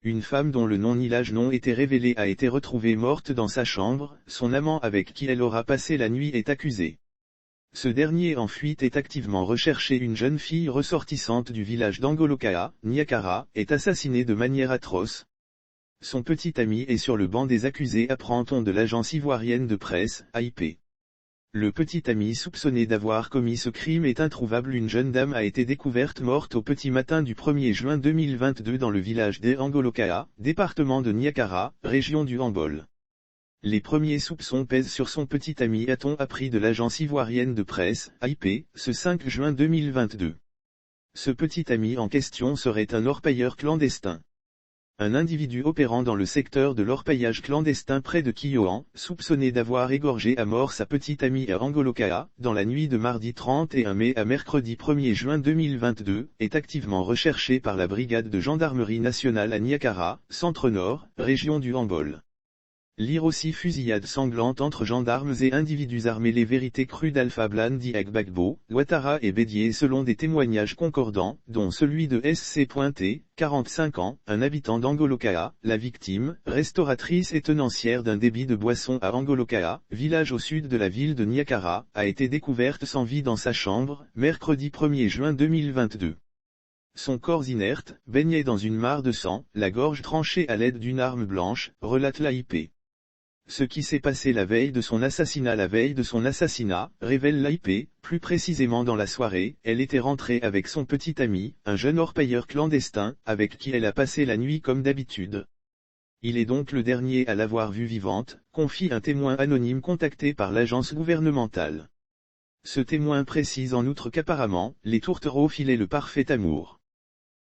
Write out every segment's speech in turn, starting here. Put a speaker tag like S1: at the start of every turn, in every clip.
S1: Une femme dont le nom ni l'âge n'ont été révélés a été retrouvée morte dans sa chambre, son amant avec qui elle aura passé la nuit est accusé. Ce dernier en fuite est activement recherché. Une jeune fille ressortissante du village d'Angoloka'a, Niakara, est assassinée de manière atroce. Son petit ami est sur le banc des accusés, apprend-on de l'agence ivoirienne de presse, AIP. Le petit ami soupçonné d'avoir commis ce crime est introuvable. Une jeune dame a été découverte morte au petit matin du 1er juin 2022 dans le village d'Angoloka'a, département de Niakara, région du Hambol. Les premiers soupçons pèsent sur son petit ami, a-t-on appris de l'agence ivoirienne de presse, AIP, ce 5 juin 2022. Ce petit ami en question serait un orpailleur clandestin. Un individu opérant dans le secteur de l'orpaillage clandestin près de Kiyoan, soupçonné d'avoir égorgé à mort sa petite amie à Angoloka'a, dans la nuit de mardi 31 mai à mercredi 1er juin 2022, est activement recherché par la brigade de gendarmerie nationale à Niakara, centre-nord, région du Hambol. Lire aussi: fusillade sanglante entre gendarmes et individus armés. Les vérités crues d'Alpha Blandi Gbagbo, Ouattara et Bédié selon des témoignages concordants, dont celui de SC Pointé, 45 ans, un habitant d'Angoloka'a, la victime, restauratrice et tenancière d'un débit de boissons à Angoloka'a, village au sud de la ville de Niakara, a été découverte sans vie dans sa chambre, mercredi 1er juin 2022. Son corps inerte, baignait dans une mare de sang, la gorge tranchée à l'aide d'une arme blanche, relate l'AIP. Ce qui s'est passé la veille de son assassinat, révèle l'AIP, plus précisément dans la soirée, elle était rentrée avec son petit ami, un jeune orpailleur clandestin, avec qui elle a passé la nuit comme d'habitude. Il est donc le dernier à l'avoir vue vivante, confie un témoin anonyme contacté par l'agence gouvernementale. Ce témoin précise en outre qu'apparemment, les tourtereaux filaient le parfait amour.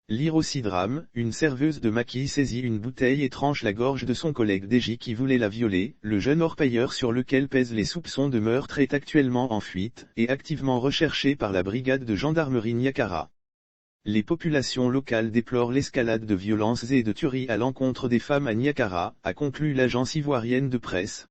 S1: Lire aussi drame, une serveuse de maquis saisit une bouteille et tranche la gorge de son collègue DJ qui voulait la violer. Le jeune orpailleur sur lequel pèsent les soupçons de meurtre est actuellement en fuite, et activement recherché par la brigade de gendarmerie Niakara. Les populations locales déplorent l'escalade de violences et de tueries à l'encontre des femmes à Niakara, a conclu l'agence ivoirienne de presse.